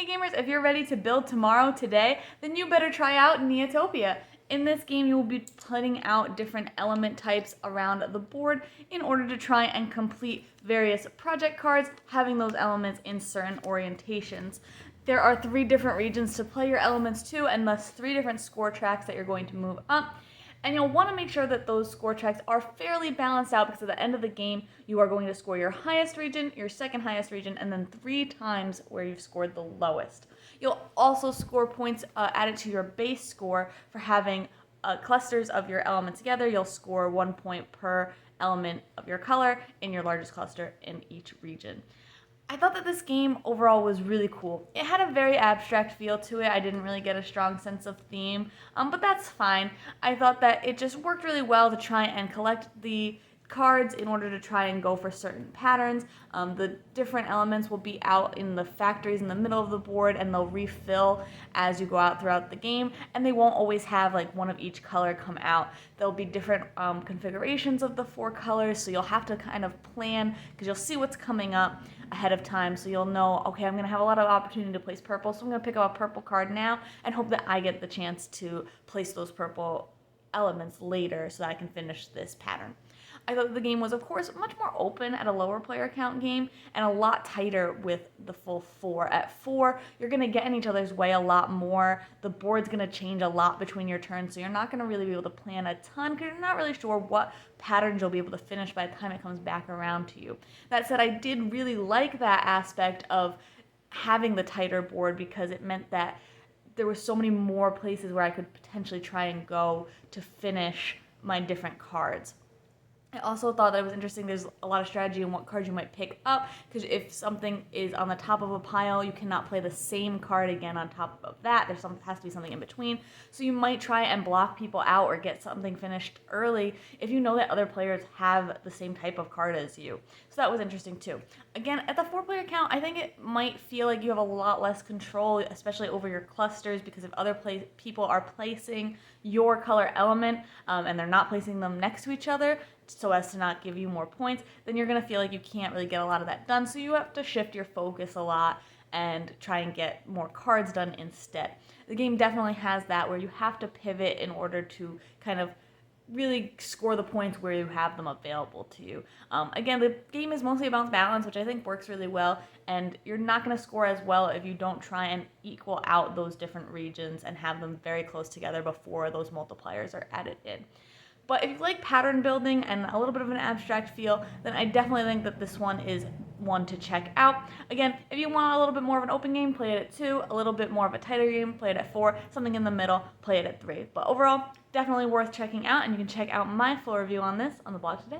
Hey gamers, if you're ready to build tomorrow today, then you better try out Neotopia. In this game, you will be putting out different element types around the board in order to try and complete various project cards, having those elements in certain orientations. There are 3 different regions to play your elements to, and thus 3 different score tracks that you're going to move up. And you'll want to make sure that those score tracks are fairly balanced out, because at the end of the game, you are going to score your highest region, your second highest region, and then 3 times where you've scored the lowest. You'll also score points added to your base score for having clusters of your elements together. You'll score 1 point per element of your color in your largest cluster in each region. I thought that this game overall was really cool. It had a very abstract feel to it. I didn't really get a strong sense of theme, but that's fine. I thought that it just worked really well to try and collect the cards in order to try and go for certain patterns. The different elements will be out in the factories in the middle of the board, and they'll refill as you go out throughout the game, and they won't always have like one of each color come out. There'll be different configurations of the 4 colors, so you'll have to kind of plan, because you'll see what's coming up ahead of time, so you'll know, okay, I'm going to have a lot of opportunity to place purple, so I'm going to pick up a purple card now and hope that I get the chance to place those purple elements later so that I can finish this pattern. I thought the game was, of course, much more open at a lower player count game and a lot tighter with the full 4. At 4, you're going to get in each other's way a lot more. The board's going to change a lot between your turns, so you're not going to really be able to plan a ton because you're not really sure what patterns you'll be able to finish by the time it comes back around to you. That said, I did really like that aspect of having the tighter board, because it meant that there were so many more places where I could potentially try and go to finish my different cards. I also thought that it was interesting. There's a lot of strategy in what cards you might pick up, because if something is on the top of a pile, you cannot play the same card again on top of that. Has to be something in between. So you might try and block people out or get something finished early if you know that other players have the same type of card as you. So that was interesting too. Again, at the 4-player count, I think it might feel like you have a lot less control, especially over your clusters, because if other people are placing your color element and they're not placing them next to each other, so as to not give you more points, then you're going to feel like you can't really get a lot of that done. So you have to shift your focus a lot and try and get more cards done instead. The game definitely has that, where you have to pivot in order to kind of really score the points where you have them available to you. Again, the game is mostly about balance, which I think works really well, and you're not going to score as well if you don't try and equal out those different regions and have them very close together before those multipliers are added in. But if you like pattern building and a little bit of an abstract feel, then I definitely think that this one is one to check out. Again, if you want a little bit more of an open game, play it at 2. A little bit more of a tighter game, play it at 4. Something in the middle, play it at 3. But overall, definitely worth checking out, and you can check out my full review on this on the blog today.